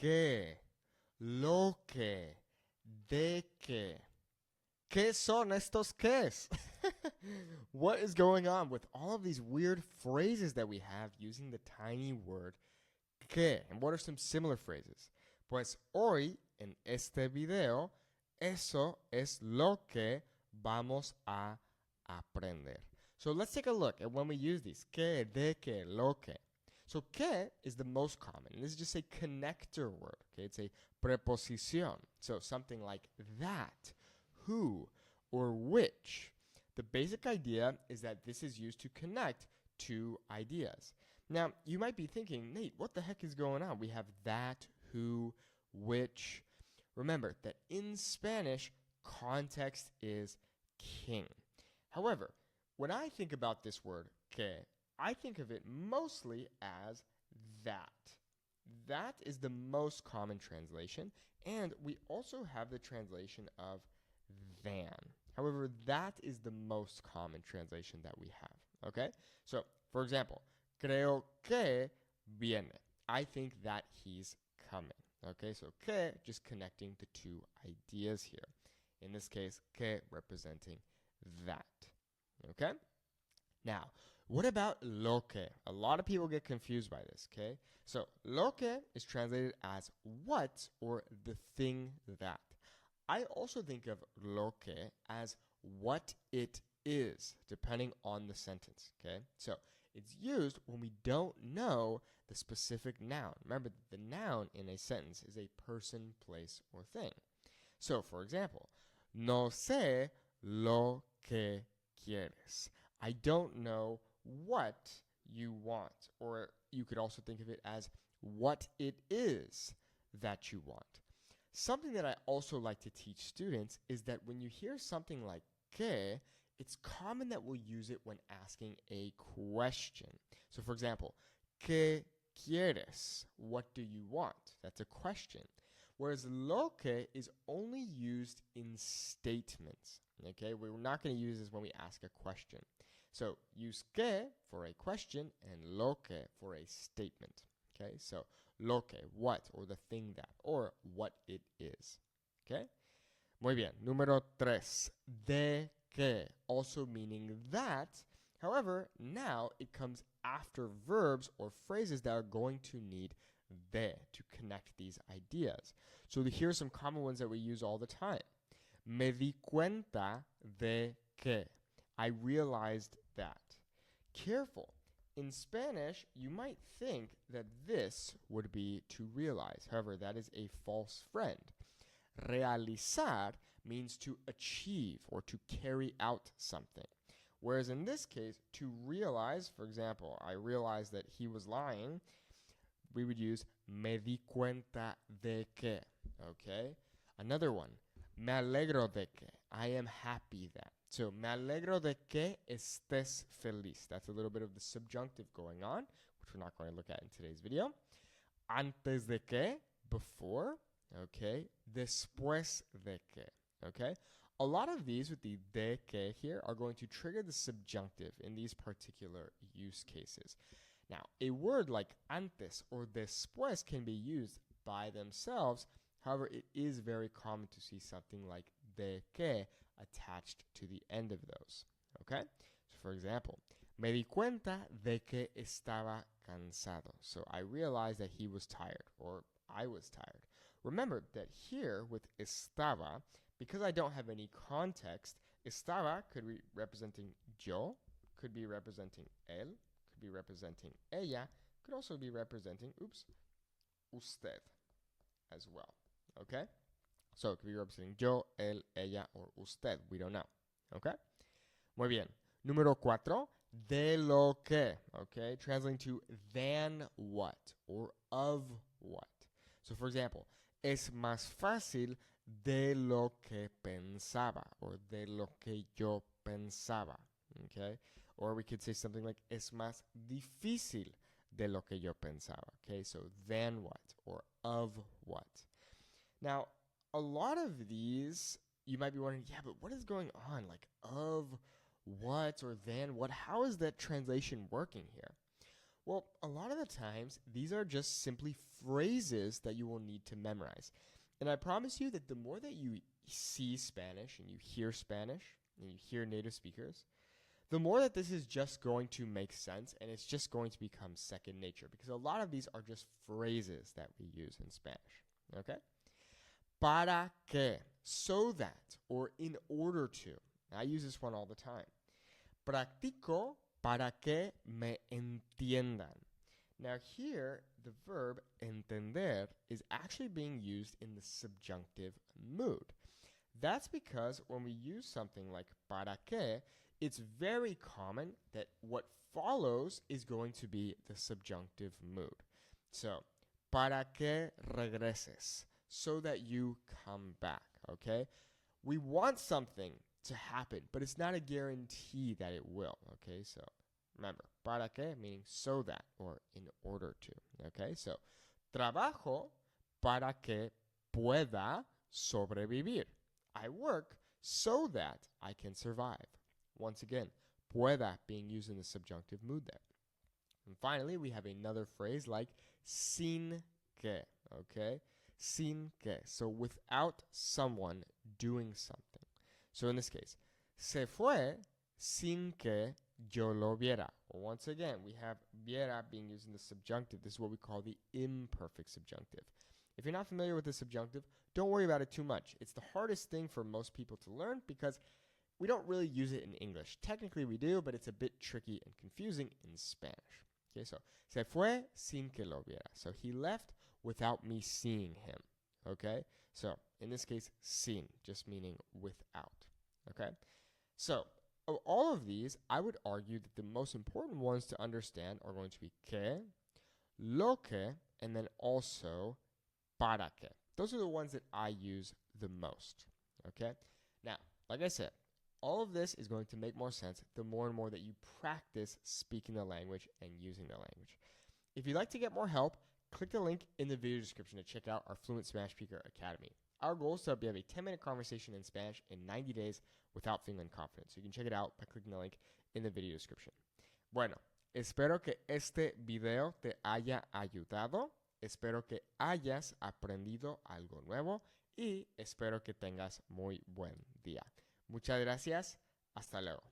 qué, lo que, de qué. ¿Qué son estos qués? What is going on with all of these weird phrases that we have using the tiny word qué? And what are some similar phrases? Pues hoy, en este video, eso es lo que vamos a aprender. So let's take a look at when we use these. ¿Qué, de qué, lo que? So ¿qué is the most common. And this is just a connector word. Okay, it's a preposición. So something like that, who, or which. The basic idea is that this is used to connect two ideas. Now, you might be thinking, Nate, what the heck is going on? We have that, who, which. Remember that in Spanish, context is king. However, when I think about this word, que, I think of it mostly as that. That is the most common translation, and we also have the translation of than. However, that is the most common translation that we have, okay? So, for example, creo que viene. I think that he's coming, okay? So, que, just connecting the two ideas here. In this case, que representing that, okay? Now, what about lo que? A lot of people get confused by this, okay? So, lo que is translated as what or the thing that. I also think of lo que as what it is, depending on the sentence, okay? So, it's used when we don't know the specific noun. Remember, the noun in a sentence is a person, place, or thing. So, for example, no sé lo que quieres. I don't know what you want. Or you could also think of it as what it is that you want. Something that I also like to teach students is that when you hear something like que, it's common that we'll use it when asking a question. So for example, ¿qué quieres? What do you want? That's a question. Whereas lo que is only used in statements. Okay, we're not going to use this when we ask a question. So use que for a question and lo que for a statement. Okay, so lo que, what, or the thing that, or what it is. Okay? Muy bien. Número 3. De que, also meaning that. However, now it comes after verbs or phrases that are going to need de to connect these ideas. So here are some common ones that we use all the time. Me di cuenta de que. I realized that. Careful. In Spanish, you might think that this would be to realize. However, that is a false friend. Realizar means to achieve or to carry out something. Whereas in this case, to realize, for example, I realized that he was lying, we would use me di cuenta de que. Okay? Another one, me alegro de que. I am happy that. So, me alegro de que estés feliz. That's a little bit of the subjunctive going on, which we're not going to look at in today's video. Antes de que, before. Okay. Después de que. Okay. A lot of these with the de que here are going to trigger the subjunctive in these particular use cases. Now, a word like antes or después can be used by themselves. However, it is very common to see something like de que attached to the end of those. Okay? So, for example, me di cuenta de que estaba cansado. So, I realized that he was tired, or I was tired. Remember that here with estaba, because I don't have any context, estaba could be representing yo, could be representing él, could be representing ella, could also be representing, usted as well. Okay? So it could be representing yo, él, ella, or usted. We don't know. Okay? Muy bien. Número 4, de lo que. Okay? Translating to than what or of what. So for example, es más fácil de lo que pensaba or de lo que yo pensaba. Okay? Or we could say something like es más difícil de lo que yo pensaba. Okay? So than what or of what. Now, a lot of these, you might be wondering, yeah, but what is going on? Like, of what or than what? How is that translation working here? Well, a lot of the times, these are just simply phrases that you will need to memorize. And I promise you that the more that you see Spanish and you hear native speakers, the more that this is just going to make sense and it's just going to become second nature because a lot of these are just phrases that we use in Spanish. Okay? Para que, so that, or in order to. I use this one all the time. Practico para que me entiendan. Now here, the verb entender is actually being used in the subjunctive mood. That's because when we use something like para que, it's very common that what follows is going to be the subjunctive mood. So, para que regreses, so that you come back, okay? We want something to happen, but it's not a guarantee that it will, okay? So, remember, para que meaning so that or in order to, okay? So, trabajo para que pueda sobrevivir. I work so that I can survive. Once again, pueda being used in the subjunctive mood there. And finally, we have another phrase like sin que, okay? Sin que, so without someone doing something. So in this case, se fue sin que yo lo viera. Or once again, we have viera being used in the subjunctive. This is what we call the imperfect subjunctive. If you're not familiar with the subjunctive, don't worry about it too much. It's the hardest thing for most people to learn because we don't really use it in English. Technically we do, but it's a bit tricky and confusing in Spanish. Okay, so se fue sin que lo viera. So he left without me seeing him. Okay, so in this case, sin, just meaning without. Okay, so of all of these, I would argue that the most important ones to understand are going to be que, lo que, and then also para que. Those are the ones that I use the most. Okay, now, like I said, all of this is going to make more sense the more and more that you practice speaking the language and using the language. If you'd like to get more help, click the link in the video description to check out our Fluent Spanish Speaker Academy. Our goal is to have a 10-minute conversation in Spanish in 90 days without feeling confident. So you can check it out by clicking the link in the video description. Bueno, espero que este video te haya ayudado. Espero que hayas aprendido algo nuevo y espero que tengas muy buen día. Muchas gracias. Hasta luego.